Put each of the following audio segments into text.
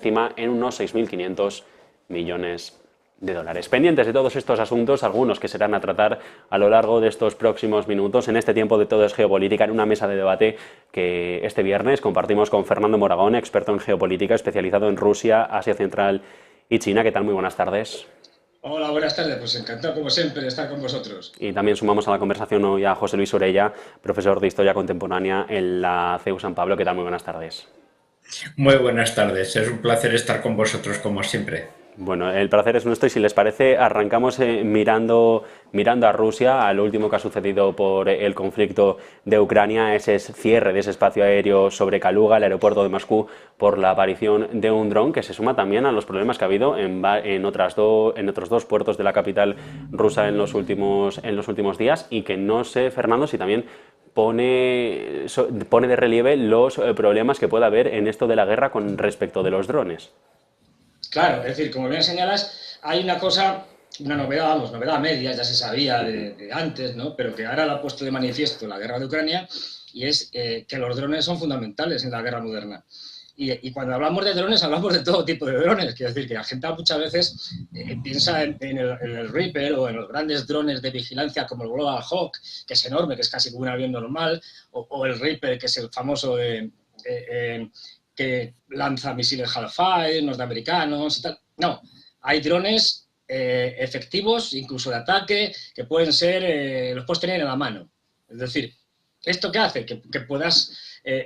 encima en unos 6.500 millones de dólares. Pendientes de todos estos asuntos, algunos que serán a tratar a lo largo de estos próximos minutos, en este tiempo de Todo es Geopolítica, en una mesa de debate que este viernes compartimos con Fernando Moragón, experto en geopolítica, especializado en Rusia, Asia Central y China. ¿Qué tal? Muy buenas tardes. Hola, buenas tardes. Pues encantado, como siempre, de estar con vosotros. Y también sumamos a la conversación hoy a José Luis Orella, profesor de Historia Contemporánea en la CEU San Pablo. ¿Qué tal? Muy buenas tardes. Muy buenas tardes, es un placer estar con vosotros como siempre. Bueno, el placer es nuestro y si les parece arrancamos mirando a Rusia, a lo último que ha sucedido por el conflicto de Ucrania, ese cierre de ese espacio aéreo sobre Kaluga, el aeropuerto de Moscú, por la aparición de un dron que se suma también a los problemas que ha habido en otros dos puertos de la capital rusa en los últimos días y que no sé, Fernando, si también pone de relieve los problemas que pueda haber en esto de la guerra con respecto de los drones. Claro, es decir, como bien señalas, hay una cosa, una novedad, vamos, novedad a medias, ya se sabía de antes, ¿no? Pero que ahora lo ha puesto de manifiesto la guerra de Ucrania, y es que los drones son fundamentales en la guerra moderna. Y cuando hablamos de drones, hablamos de todo tipo de drones. Quiero decir que la gente muchas veces piensa en el Reaper o en los grandes drones de vigilancia como el Global Hawk, que es enorme, que es casi como un avión normal, o el Reaper, que es el famoso que lanza misiles Hellfire, norteamericanos y tal. No, hay drones efectivos, incluso de ataque, que pueden ser, los puedes tener en la mano. Es decir, ¿esto qué hace? Que puedas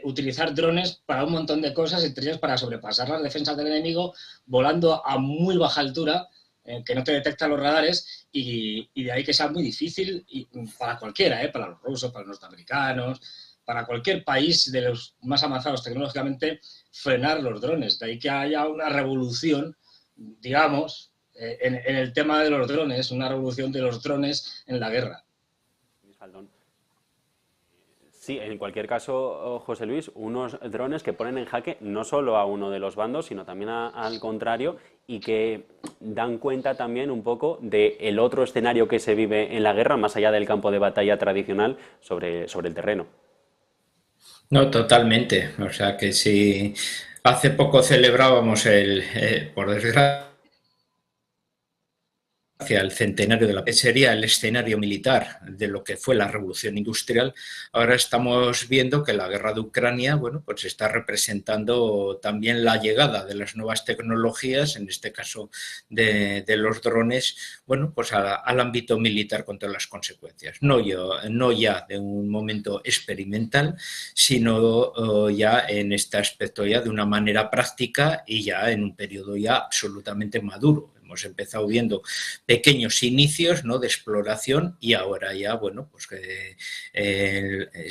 utilizar drones para un montón de cosas, entre ellas para sobrepasar las defensas del enemigo, volando a muy baja altura, que no te detectan los radares, y de ahí que sea muy difícil para cualquiera, para los rusos, para los norteamericanos, para cualquier país de los más avanzados tecnológicamente, frenar los drones. De ahí que haya una revolución, digamos, en el tema de los drones, una revolución de los drones en la guerra. Sí, en cualquier caso, José Luis, unos drones que ponen en jaque no solo a uno de los bandos, sino también al contrario, y que dan cuenta también un poco del otro escenario que se vive en la guerra, más allá del campo de batalla tradicional, sobre el terreno. No, totalmente. O sea que si hace poco celebrábamos por desgracia, hacia el centenario de la sería el escenario militar de lo que fue la revolución industrial, ahora estamos viendo que la guerra de Ucrania, bueno, pues está representando también la llegada de las nuevas tecnologías, en este caso de los drones, bueno, pues al ámbito militar con todas las consecuencias. No ya de un momento experimental, sino ya en este aspecto ya de una manera práctica y ya en un periodo ya absolutamente maduro. Hemos empezado viendo pequeños inicios, ¿no?, de exploración y ahora ya, bueno, pues que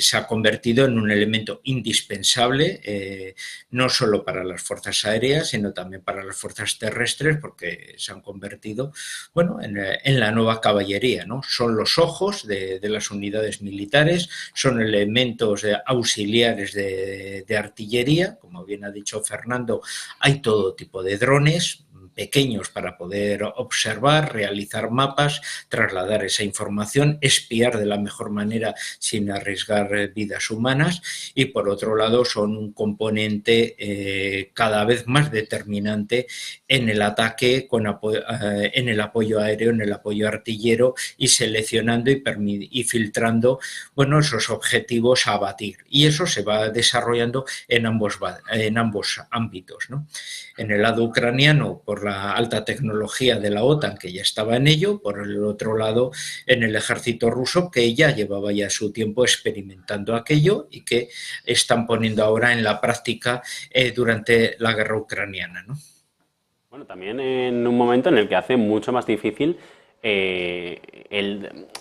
se ha convertido en un elemento indispensable, no solo para las fuerzas aéreas, sino también para las fuerzas terrestres, porque se han convertido, bueno, en la nueva caballería, ¿no? Son los ojos de las unidades militares, son elementos auxiliares de artillería, como bien ha dicho Fernando, hay todo tipo de drones pequeños para poder observar, realizar mapas, trasladar esa información, espiar de la mejor manera sin arriesgar vidas humanas y por otro lado son un componente cada vez más determinante en el ataque, en el apoyo aéreo, en el apoyo artillero y seleccionando y filtrando, bueno, esos objetivos a abatir. Y eso se va desarrollando en ambos ámbitos, ¿no? En el lado ucraniano, por la alta tecnología de la OTAN, que ya estaba en ello, por el otro lado, en el ejército ruso, que ya llevaba ya su tiempo experimentando aquello y que están poniendo ahora en la práctica durante la guerra ucraniana, ¿no? Bueno, también en un momento en el que hace mucho más difícil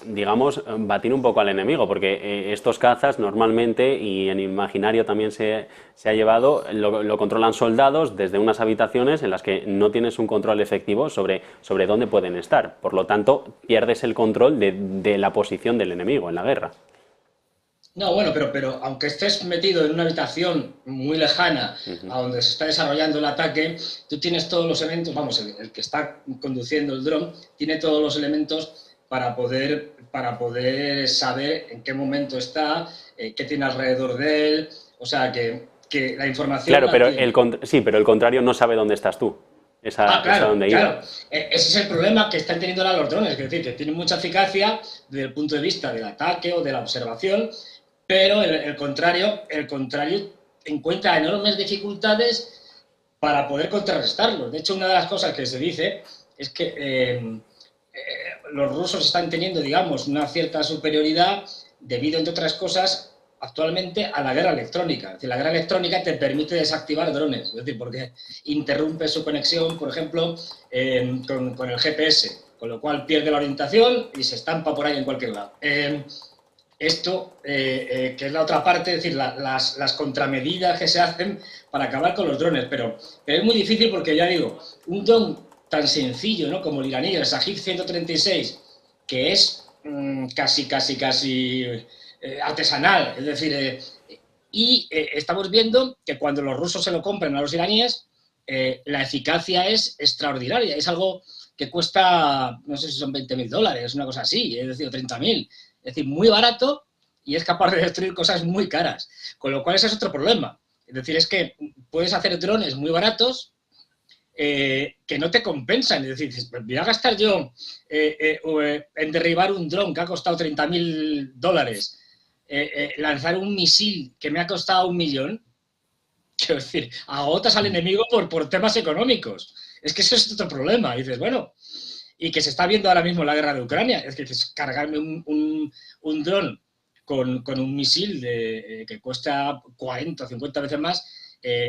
digamos, batir un poco al enemigo, porque estos cazas normalmente, y en imaginario también se ha llevado, lo controlan soldados desde unas habitaciones en las que no tienes un control efectivo sobre dónde pueden estar. Por lo tanto, pierdes el control de la posición del enemigo en la guerra. No, bueno, pero aunque estés metido en una habitación muy lejana a donde se está desarrollando el ataque, tú tienes todos los elementos, vamos, el que está conduciendo el dron tiene todos los elementos para poder saber en qué momento está, qué tiene alrededor de él. O sea, que que la información... Claro, pero tiene. sí, pero el contrario no sabe dónde estás tú. Claro, Dónde iba. claro. Ese es el problema que están teniendo ahora los drones, es decir, que tienen mucha eficacia desde el punto de vista del ataque o de la observación, pero el contrario encuentra enormes dificultades para poder contrarrestarlos. De hecho, una de las cosas que se dice es que los rusos están teniendo, digamos, una cierta superioridad debido, entre otras cosas, actualmente a la guerra electrónica. Es decir, la guerra electrónica te permite desactivar drones, es decir, porque interrumpe su conexión, por ejemplo, con el GPS, con lo cual pierde la orientación y se estampa por ahí en cualquier lado. Esto, que es la otra parte, es decir, las contramedidas que se hacen para acabar con los drones, pero es muy difícil porque, ya digo, un dron tan sencillo, ¿no?, como el iraní, el Shahid 136, que es casi artesanal, es decir, estamos viendo que cuando los rusos se lo compran a los iraníes, la eficacia es extraordinaria, es algo que cuesta, no sé si son $20.000, una cosa así, es decir, 30.000, es decir, muy barato y es capaz de destruir cosas muy caras, con lo cual ese es otro problema, es decir, es que puedes hacer drones muy baratos que no te compensan, es decir, voy a gastar yo en derribar un dron que ha costado $30.000, lanzar un misil que me ha costado 1.000.000, quiero decir, agotas al enemigo por temas económicos. Es que eso es otro problema. Y dices, bueno, y que se está viendo ahora mismo en la guerra de Ucrania, es que cargarme un dron con un misil que cuesta 40 o 50 veces más,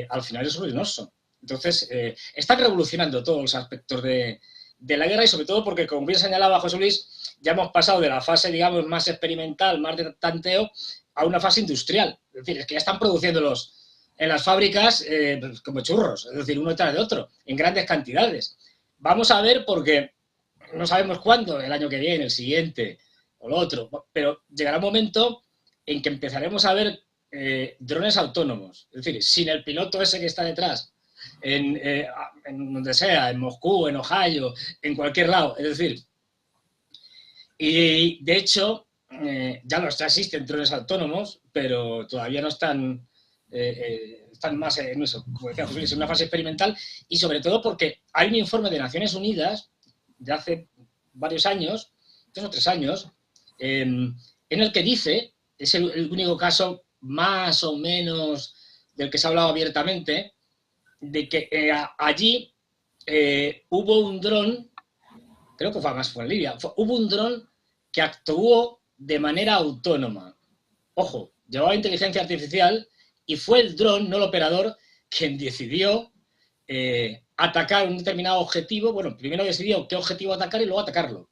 al final es ruinoso. Entonces, están revolucionando todos los aspectos de la guerra y sobre todo porque, como bien señalaba José Luis, ya hemos pasado de la fase, digamos, más experimental, más de tanteo, a una fase industrial. Es decir, es que ya están produciéndolos en las fábricas como churros, es decir, uno detrás de otro, en grandes cantidades. Vamos a ver porque no sabemos cuándo, el año que viene, el siguiente o el otro, pero llegará un momento en que empezaremos a ver drones autónomos, es decir, sin el piloto ese que está detrás, en donde sea, en Moscú, en Ohio, en cualquier lado, es decir, y de hecho ya existen drones autónomos, pero todavía no están, están más en eso, como decía José Luis, en una fase experimental, y sobre todo porque hay un informe de Naciones Unidas de hace varios años, 2 o 3 años, en el que dice, es el único caso más o menos del que se ha hablado abiertamente, de que allí hubo un dron, creo que fue en Libia, hubo un dron que actuó de manera autónoma. Ojo, llevaba inteligencia artificial y fue el dron, no el operador, quien decidió atacar un determinado objetivo. Bueno, primero decidió qué objetivo atacar y luego atacarlo.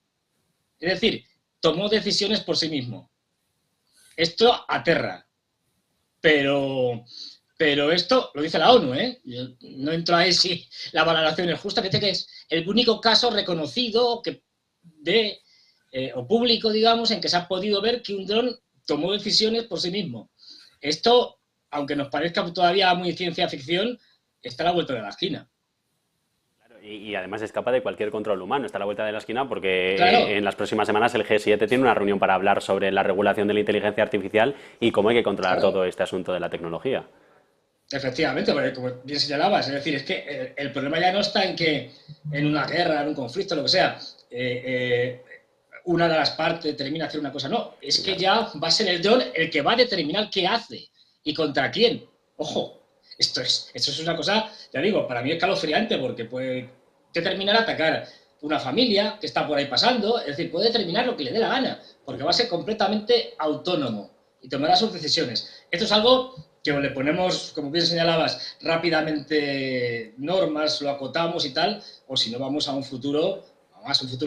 Es decir, tomó decisiones por sí mismo. Esto aterra. Pero esto lo dice la ONU, ¿eh? Yo no entro ahí si la valoración es justa, que es el único caso reconocido o público, digamos, en que se ha podido ver que un dron tomó decisiones por sí mismo. Esto, aunque nos parezca todavía muy ciencia ficción, está a la vuelta de la esquina. Y además escapa de cualquier control humano, está a la vuelta de la esquina porque claro, en las próximas semanas el G7 tiene una reunión para hablar sobre la regulación de la inteligencia artificial y cómo hay que controlar todo este asunto de la tecnología. Efectivamente, porque como bien señalabas, es decir, es que el problema ya no está en que en una guerra, en un conflicto, lo que sea, una de las partes termina hacer una cosa. No, es que ya va a ser el dron el que va a determinar qué hace y contra quién. Ojo, esto es una cosa, ya digo, para mí es escalofriante porque puede determinar atacar una familia que está por ahí pasando, es decir, puede determinar lo que le dé la gana, porque va a ser completamente autónomo y tomará sus decisiones. Esto es algo que le ponemos, como bien señalabas, rápidamente normas, lo acotamos y tal, o si no vamos a un futuro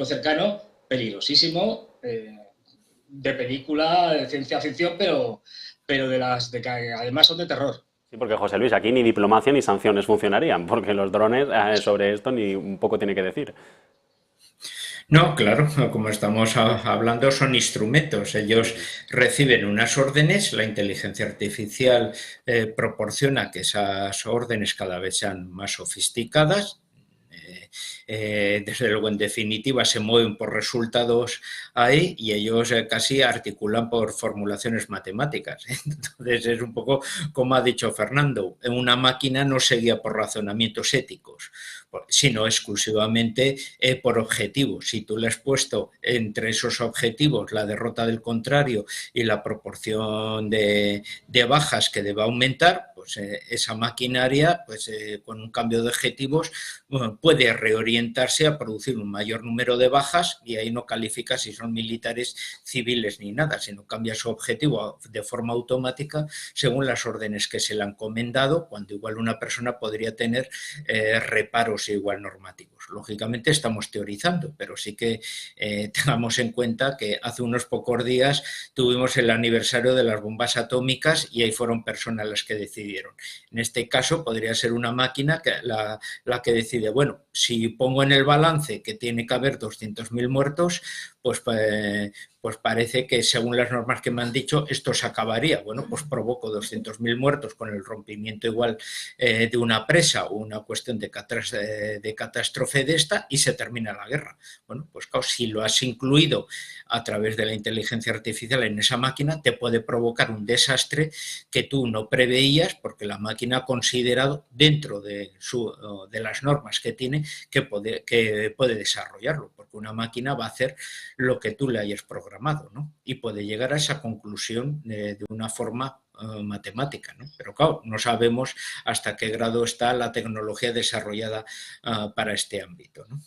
cercano, peligrosísimo, de película, de ciencia ficción, pero de que además son de terror. Sí, porque José Luis, aquí ni diplomacia ni sanciones funcionarían, porque los drones sobre esto ni un poco tiene que decir. No, claro, como estamos hablando, son instrumentos. Ellos reciben unas órdenes, la inteligencia artificial proporciona que esas órdenes cada vez sean más sofisticadas desde luego, en definitiva, se mueven por resultados ahí y ellos casi articulan por formulaciones matemáticas. Entonces es un poco como ha dicho Fernando, una máquina no se guía por razonamientos éticos, sino exclusivamente por objetivos. Si tú le has puesto entre esos objetivos la derrota del contrario y la proporción de bajas que debe aumentar, pues esa maquinaria, pues con un cambio de objetivos, puede reorientarse a producir un mayor número de bajas, y ahí no califica si son militares, civiles ni nada, sino cambia su objetivo de forma automática según las órdenes que se le han encomendado, cuando igual una persona podría tener reparos igual normativos. Lógicamente estamos teorizando, pero sí que tengamos en cuenta que hace unos pocos días tuvimos el aniversario de las bombas atómicas y ahí fueron personas las que decidieron. En este caso podría ser una máquina que la que decide, bueno, si pongo en el balance que tiene que haber 200.000 muertos, pues parece que según las normas que me han dicho esto se acabaría. Bueno, pues provoco 200.000 muertos con el rompimiento igual de una presa o una cuestión de catástrofe de esta y se termina la guerra. Bueno, pues claro, si lo has incluido a través de la inteligencia artificial en esa máquina, te puede provocar un desastre que tú no preveías porque la máquina ha considerado dentro de las normas que tiene que puede desarrollarlo, porque una máquina va a hacer lo que tú le hayas programado, ¿no? Y puede llegar a esa conclusión de una forma matemática, ¿no? Pero claro, no sabemos hasta qué grado está la tecnología desarrollada para este ámbito, ¿no?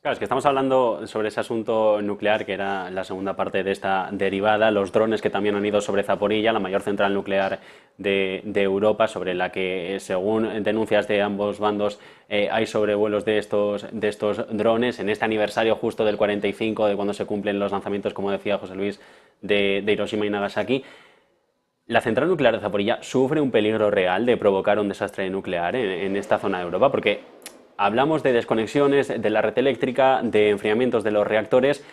Claro, es que estamos hablando sobre ese asunto nuclear, que era la segunda parte de esta derivada, los drones que también han ido sobre Zaporilla, la mayor central nuclear de Europa, sobre la que, según denuncias de ambos bandos, hay sobrevuelos de estos drones. En este aniversario justo del 45, de cuando se cumplen los lanzamientos, como decía José Luis, de Hiroshima y Nagasaki, ¿la central nuclear de Zaporilla sufre un peligro real de provocar un desastre nuclear en esta zona de Europa? Porque hablamos de desconexiones de la red eléctrica, de enfriamientos de los reactores,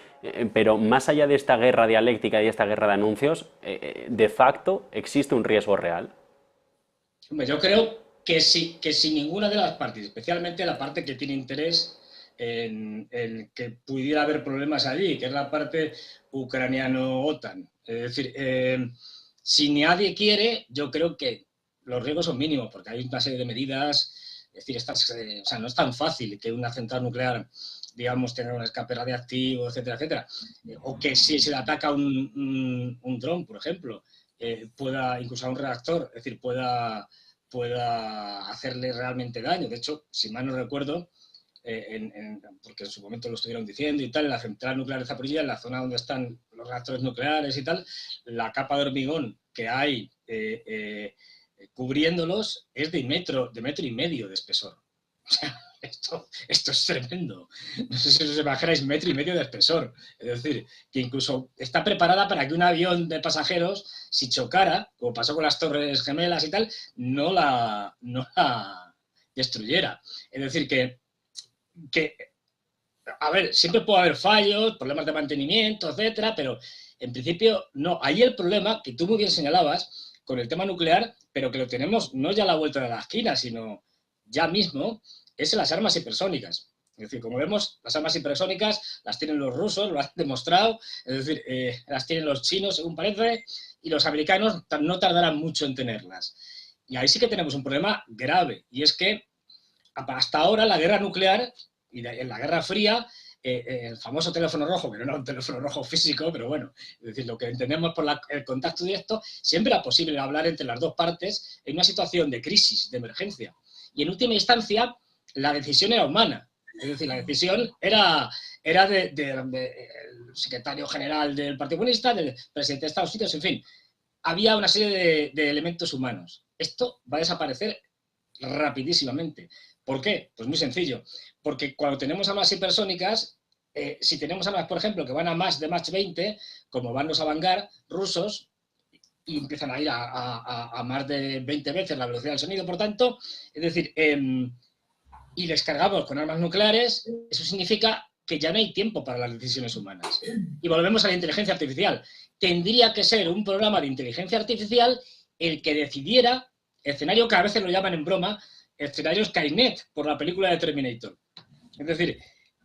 pero más allá de esta guerra dialéctica y esta guerra de anuncios, de facto existe un riesgo real. Yo creo que si ninguna de las partes, especialmente la parte que tiene interés en que pudiera haber problemas allí, que es la parte ucraniano-OTAN. Es decir, si nadie quiere, yo creo que los riesgos son mínimos, porque hay una serie de medidas. Es decir, o sea, no es tan fácil que una central nuclear, digamos, tenga un escape radiactivo, etcétera, etcétera. O que si se le ataca un dron, por ejemplo, pueda, incluso a un reactor, es decir, pueda hacerle realmente daño. De hecho, si mal no recuerdo, porque en su momento lo estuvieron diciendo y tal, en la central nuclear de Zaporilla, en la zona donde están los reactores nucleares y tal, la capa de hormigón que hay cubriéndolos es de metro y medio de espesor. O sea, esto es tremendo. No sé si os imagináis, 1,5 metros de espesor. Es decir, que incluso está preparada para que un avión de pasajeros, si chocara, como pasó con las Torres Gemelas y tal, no la destruyera. Es decir, que a ver, siempre puede haber fallos, problemas de mantenimiento, etcétera, pero en principio no. Ahí el problema, que tú muy bien señalabas, con el tema nuclear, pero que lo tenemos no ya a la vuelta de la esquina, sino ya mismo, es en las armas hipersónicas. Es decir, como vemos, las armas hipersónicas las tienen los rusos, lo han demostrado, es decir, las tienen los chinos, según parece, y los americanos no tardarán mucho en tenerlas. Y ahí sí que tenemos un problema grave, y es que hasta ahora la guerra nuclear y en la Guerra Fría, el famoso teléfono rojo, que no era un teléfono rojo físico, pero bueno, es decir, lo que entendemos por el contacto directo, siempre era posible hablar entre las dos partes en una situación de crisis, de emergencia. Y en última instancia, la decisión era humana. Es decir, la decisión era del secretario general del Partido Comunista, del presidente de Estados Unidos, en fin. Había una serie de elementos humanos. Esto va a desaparecer rapidísimamente. ¿Por qué? Pues muy sencillo. Porque cuando tenemos armas hipersónicas, si tenemos armas, por ejemplo, que van a más de Mach 20, como van los Avangard rusos, y empiezan a ir a más de 20 veces la velocidad del sonido, por tanto, es decir, y les cargamos con armas nucleares, eso significa que ya no hay tiempo para las decisiones humanas. Y volvemos a la inteligencia artificial. Tendría que ser un programa de inteligencia artificial el que decidiera, escenario que a veces lo llaman en broma, escenarios Skynet, por la película de Terminator. Es Es decir,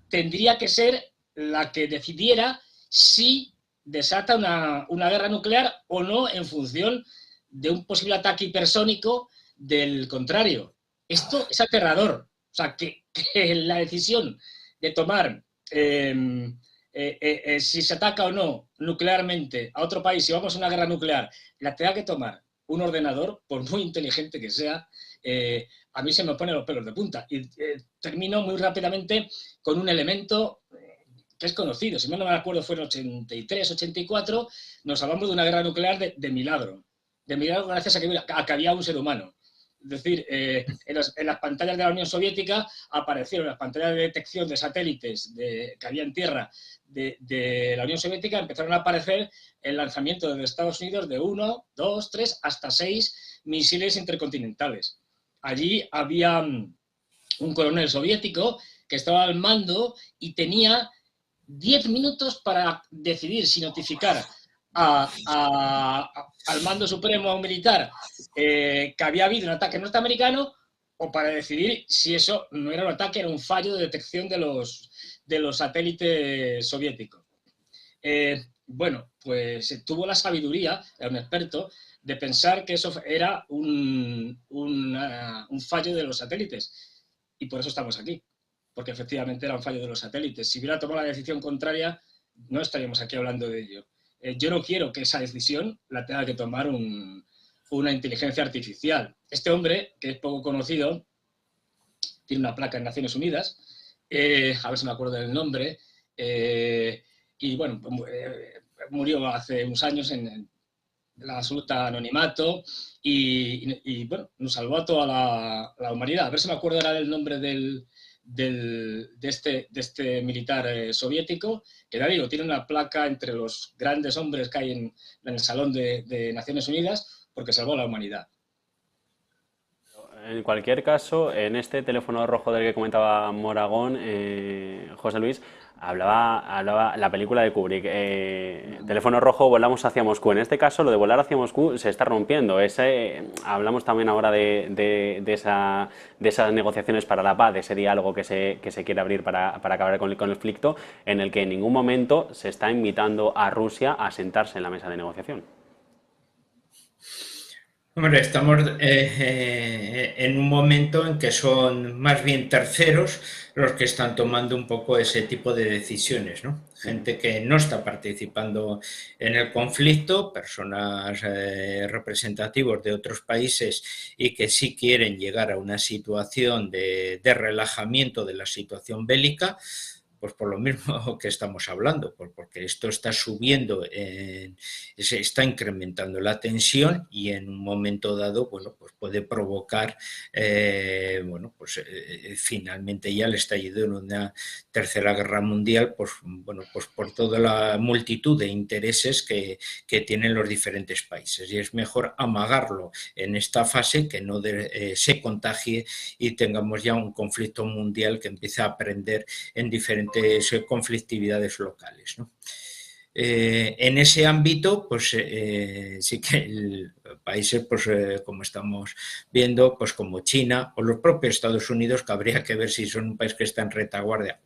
tendría que ser la que decidiera si desata una guerra nuclear o no en función de un posible ataque hipersónico del contrario. Esto es aterrador. O sea, que la decisión de tomar si se ataca o no nuclearmente a otro país, si vamos a una guerra nuclear, la tenga que tomar un ordenador, por muy inteligente que sea, a mí se me ponen los pelos de punta. Y termino muy rápidamente con un elemento que es conocido. Si no me acuerdo, fue en 83, 84, nos hablamos de una guerra nuclear de milagro. De milagro gracias a que había un ser humano. Es decir, en las pantallas de la Unión Soviética aparecieron las pantallas de detección de satélites que había en tierra de la Unión Soviética, empezaron a aparecer el lanzamiento desde Estados Unidos de 1, 2, 3, hasta 6 misiles intercontinentales. Allí había un coronel soviético que estaba al mando y tenía 10 minutos para decidir si notificar al mando supremo militar que había habido un ataque norteamericano o para decidir si eso no era un ataque, era un fallo de detección de los satélites soviéticos. Bueno, pues tuvo la sabiduría, era un experto, de pensar que eso era un fallo de los satélites. Y por eso estamos aquí, porque efectivamente era un fallo de los satélites. Si hubiera tomado la decisión contraria, no estaríamos aquí hablando de ello. Yo no quiero que esa decisión la tenga que tomar una inteligencia artificial. Este hombre, que es poco conocido, tiene una placa en Naciones Unidas, a ver si me acuerdo del nombre, y bueno, murió hace unos años en el absoluto anonimato y bueno, nos salvó a toda la humanidad. A ver si me acuerdo ahora del nombre de este militar soviético, que ya digo, tiene una placa entre los grandes hombres que hay en el Salón de Naciones Unidas porque salvó a la humanidad. En cualquier caso, en este teléfono rojo del que comentaba Moragón, José Luis, hablaba la película de Kubrick. Teléfono rojo, volamos hacia Moscú. En este caso, lo de volar hacia Moscú se está rompiendo. Hablamos también ahora de esas negociaciones para la paz, de ese diálogo que se quiere abrir para acabar con el conflicto, en el que en ningún momento se está invitando a Rusia a sentarse en la mesa de negociación. Hombre, estamos en un momento en que son más bien terceros los que están tomando un poco ese tipo de decisiones, ¿no? Gente que no está participando en el conflicto, personas representativos de otros países y que sí quieren llegar a una situación de relajamiento de la situación bélica. Pues por lo mismo que estamos hablando, porque esto está subiendo, se está incrementando la tensión y en un momento dado, bueno, pues puede provocar, bueno, pues finalmente ya el estallido en una tercera guerra mundial, pues bueno, pues por toda la multitud de intereses que tienen los diferentes países. Y es mejor amagarlo en esta fase que no se contagie y tengamos ya un conflicto mundial que empiece a prender en diferentes conflictividades locales, ¿no? En ese ámbito, pues sí que países, pues como estamos viendo, pues como China o los propios Estados Unidos, que habría que ver si son un país que está en retaguardia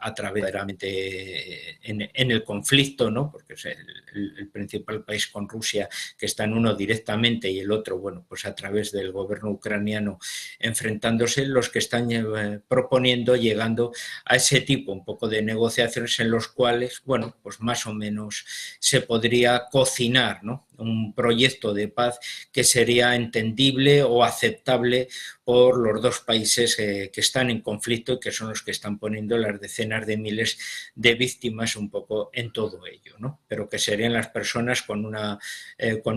a través en el conflicto, ¿no? Porque es el principal país con Rusia, que está en uno directamente y el otro, bueno, pues a través del gobierno ucraniano enfrentándose, los que están proponiendo, llegando a ese tipo un poco de negociaciones en los cuales, bueno, pues más o menos se podría cocinar, ¿no? Un proyecto de paz que sería entendible o aceptable por los dos países que están en conflicto y que son los que están poniendo las decenas de miles de víctimas un poco en todo ello, ¿no? Pero que serían las personas con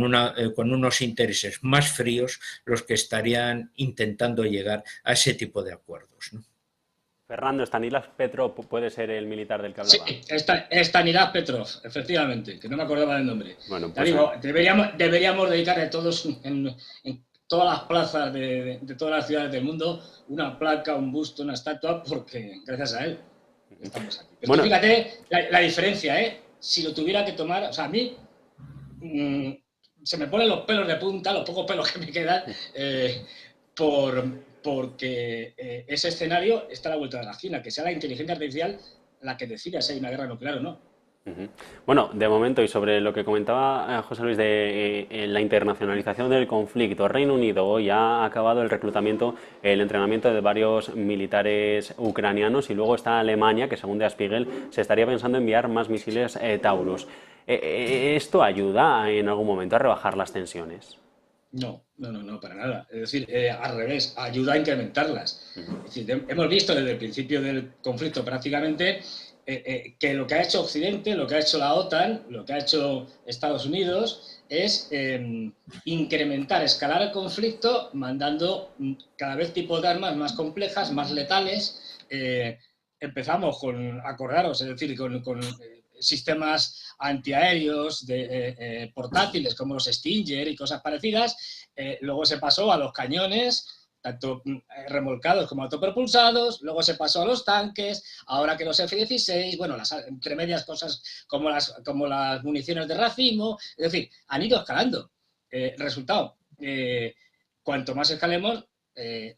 unos intereses más fríos los que estarían intentando llegar a ese tipo de acuerdos, ¿no? Fernando, Stanislav Petrov puede ser el militar del que hablaba. Sí, Stanislav Petrov, efectivamente, que no me acordaba del nombre. Bueno, pues, digo, deberíamos dedicarle todos en todas las plazas de todas las ciudades del mundo una placa, un busto, una estatua, porque gracias a él estamos aquí. Pero bueno, fíjate la diferencia, ¿eh? Si lo tuviera que tomar, o sea, a mí se me ponen los pelos de punta, los pocos pelos que me quedan, porque ese escenario está a la vuelta de la esquina, que sea la inteligencia artificial la que decida si hay una guerra nuclear o no. Bueno, de momento, y sobre lo que comentaba José Luis de la internacionalización del conflicto, Reino Unido hoy ha acabado el reclutamiento, el entrenamiento de varios militares ucranianos, y luego está Alemania, que según Der Spiegel se estaría pensando enviar más misiles Taurus. ¿Esto ayuda en algún momento a rebajar las tensiones? No, para nada. Es decir, al revés, ayuda a incrementarlas. Es decir, hemos visto desde el principio del conflicto prácticamente que lo que ha hecho Occidente, lo que ha hecho la OTAN, lo que ha hecho Estados Unidos es incrementar, escalar el conflicto, mandando cada vez tipos de armas más complejas, más letales. Empezamos con, acordaros, es decir, con sistemas antiaéreos portátiles como los Stinger y cosas parecidas. Luego se pasó a los cañones, tanto remolcados como autopropulsados, luego se pasó a los tanques, ahora que los F-16, bueno, las entre medias cosas como las municiones de racimo, es decir, han ido escalando. Resultado, cuanto más escalemos,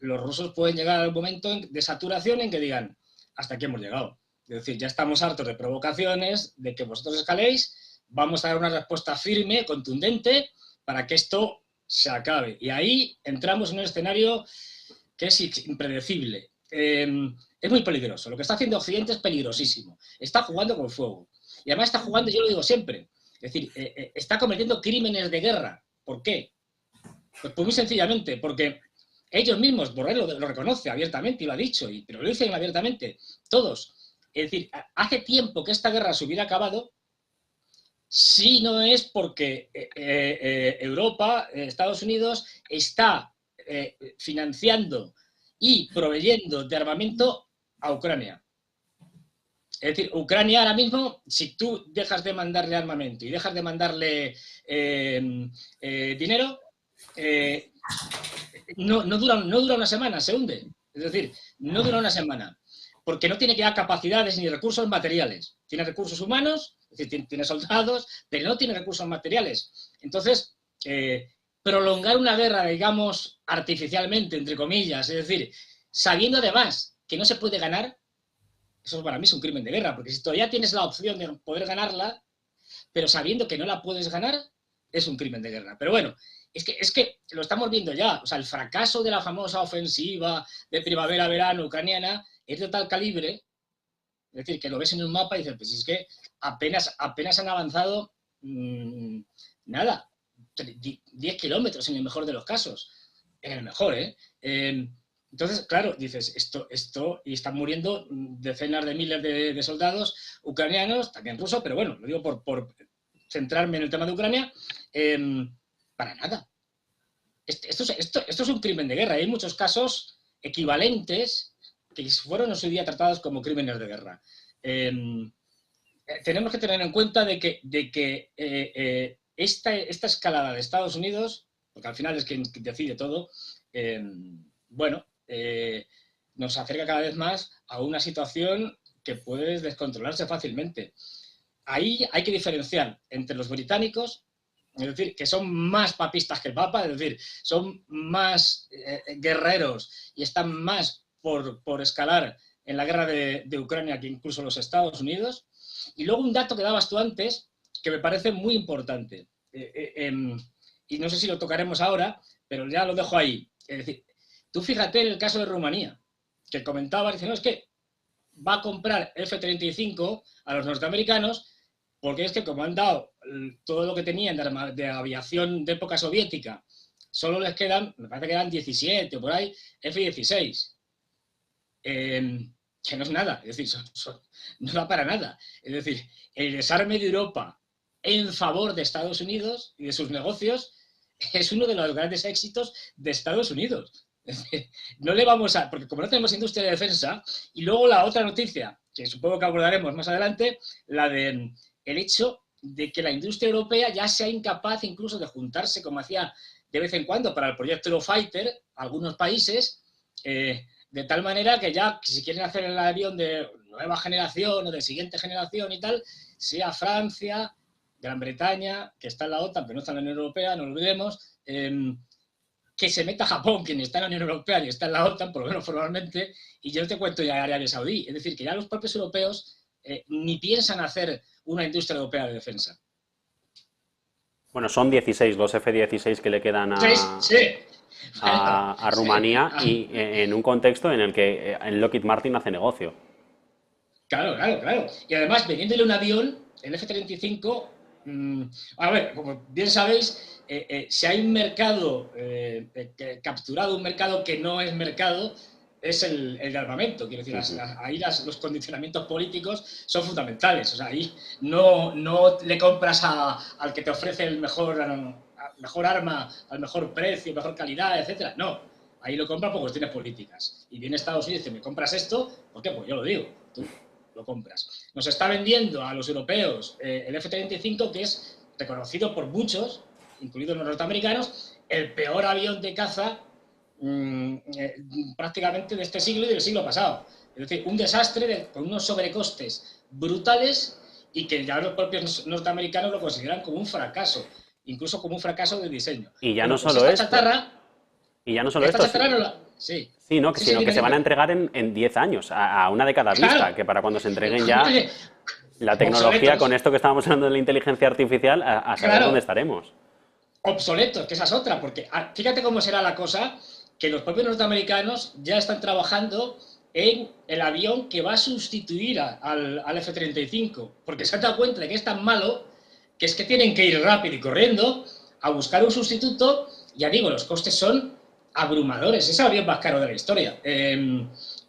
los rusos pueden llegar al momento de saturación en que digan, hasta aquí hemos llegado. Es decir, ya estamos hartos de provocaciones, de que vosotros escaléis, vamos a dar una respuesta firme, contundente, para que esto se acabe. Y ahí entramos en un escenario que es impredecible. Es muy peligroso. Lo que está haciendo Occidente es peligrosísimo. Está jugando con fuego. Y además está jugando, yo lo digo siempre, es decir, está cometiendo crímenes de guerra. ¿Por qué? Pues muy sencillamente, porque ellos mismos, Borrell lo reconoce abiertamente y lo ha dicho, pero lo dicen abiertamente, todos. Es decir, hace tiempo que esta guerra se hubiera acabado si no es porque Europa, Estados Unidos, está financiando y proveyendo de armamento a Ucrania. Es decir, Ucrania ahora mismo, si tú dejas de mandarle armamento y dejas de mandarle dinero, no dura una semana, se hunde. Es decir, no dura una semana. Porque no tiene ya capacidades ni recursos materiales. Tiene recursos humanos, es decir, tiene soldados, pero no tiene recursos materiales. Entonces, prolongar una guerra, digamos, artificialmente, entre comillas, es decir, sabiendo además que no se puede ganar, eso para mí es un crimen de guerra, porque si todavía tienes la opción de poder ganarla, pero sabiendo que no la puedes ganar, es un crimen de guerra. Pero bueno, es que lo estamos viendo ya. O sea, el fracaso de la famosa ofensiva de primavera-verano ucraniana es de tal calibre, es decir, que lo ves en un mapa y dices, pues es que apenas han avanzado nada, 10 kilómetros en el mejor de los casos, en el mejor, ¿eh? Entonces, claro, dices, esto, y están muriendo decenas de miles de soldados ucranianos, también rusos, pero bueno, lo digo por centrarme en el tema de Ucrania, para nada. Esto es un crimen de guerra. Hay muchos casos equivalentes que fueron en su día tratados como crímenes de guerra. Tenemos que tener en cuenta de que esta escalada de Estados Unidos, porque al final es quien decide todo, nos acerca cada vez más a una situación que puede descontrolarse fácilmente. Ahí hay que diferenciar entre los británicos, es decir, que son más papistas que el Papa, es decir, son más guerreros y están más por escalar en la guerra de Ucrania que incluso los Estados Unidos. Y luego un dato que dabas tú antes, que me parece muy importante, y no sé si lo tocaremos ahora, pero ya lo dejo ahí. Es decir, tú fíjate en el caso de Rumanía, que comentaba, dice, no, es que va a comprar F-35 a los norteamericanos porque es que como han dado todo lo que tenían de aviación de época soviética, solo les quedan, me parece que quedan 17 o por ahí, F-16. Que no es nada, es decir, no da para nada. Es decir, el desarme de Europa en favor de Estados Unidos y de sus negocios es uno de los grandes éxitos de Estados Unidos. No le vamos a, porque como no tenemos industria de defensa, y luego la otra noticia, que supongo que abordaremos más adelante, la de el hecho de que la industria europea ya sea incapaz incluso de juntarse, como hacía de vez en cuando para el proyecto Eurofighter, algunos países, de tal manera que ya, si quieren hacer el avión de nueva generación o de siguiente generación y tal, sea Francia, Gran Bretaña, que está en la OTAN, pero no está en la Unión Europea, no lo olvidemos, que se meta Japón, que ni está en la Unión Europea ni está en la OTAN, por lo menos formalmente, y yo te cuento ya Arabia Saudí. Es decir, que ya los propios europeos ni piensan hacer una industria europea de defensa. Bueno, son 16 los F-16 que le quedan a Rumanía y en un contexto en el que Lockheed Martin hace negocio. Claro. Y además, vendiéndole un avión, el F-35, a ver, como bien sabéis, si hay un mercado capturado, un mercado que no es mercado, es el de armamento. Quiero decir, ahí los condicionamientos políticos son fundamentales. O sea, ahí no le compras al que te ofrece el mejor arma, al mejor precio, mejor calidad, etcétera. No, ahí lo compras por cuestiones políticas. Y viene Estados Unidos y dice, ¿me compras esto? ¿Por qué? Pues yo lo digo, tú lo compras. Nos está vendiendo a los europeos el F-35, que es reconocido por muchos, incluidos los norteamericanos, el peor avión de caza prácticamente de este siglo y del siglo pasado. Es decir, un desastre con unos sobrecostes brutales y que ya los propios norteamericanos lo consideran como un fracaso, incluso como un fracaso de diseño. Y ya no solo esto. Y ya no solo esto. Sí, sino que se van a entregar en 10 años, a una década vista, que para cuando se entreguen ya la tecnología, con esto que estábamos hablando de la inteligencia artificial, a saber dónde estaremos. Obsoletos, que esa es otra, porque fíjate cómo será la cosa, que los propios norteamericanos ya están trabajando en el avión que va a sustituir al F-35, porque se han dado cuenta de que es tan malo que es que tienen que ir rápido y corriendo a buscar un sustituto. Ya digo, los costes son abrumadores, es el avión más caro de la historia.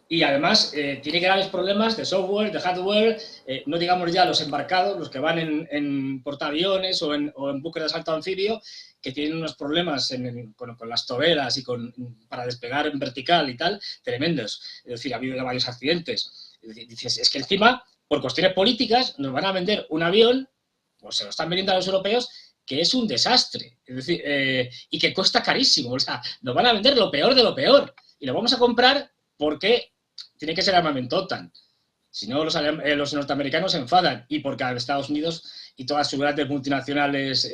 Y además tiene graves problemas de software, de hardware, no digamos ya los embarcados, los que van en portaaviones o en buques de asalto anfibio, que tienen unos problemas con las toberas y para despegar en vertical y tal, tremendos. Es decir, ha habido varios accidentes. Dices, es que encima, por cuestiones políticas, nos van a vender un avión, pues se lo están vendiendo a los europeos, que es un desastre, es decir, y que cuesta carísimo. O sea, nos van a vender lo peor de lo peor y lo vamos a comprar porque tiene que ser armamento OTAN. Si no, los norteamericanos se enfadan, y porque Estados Unidos y todas sus grandes multinacionales,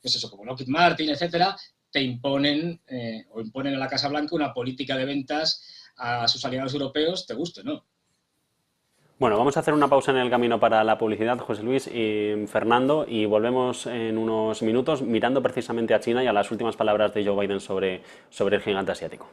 pues eso, como Lockheed Martin, etcétera, te imponen o imponen a la Casa Blanca una política de ventas a sus aliados europeos, te guste, ¿no? Bueno, vamos a hacer una pausa en el camino para la publicidad, José Luis y Fernando, y volvemos en unos minutos mirando precisamente a China y a las últimas palabras de Joe Biden sobre el gigante asiático.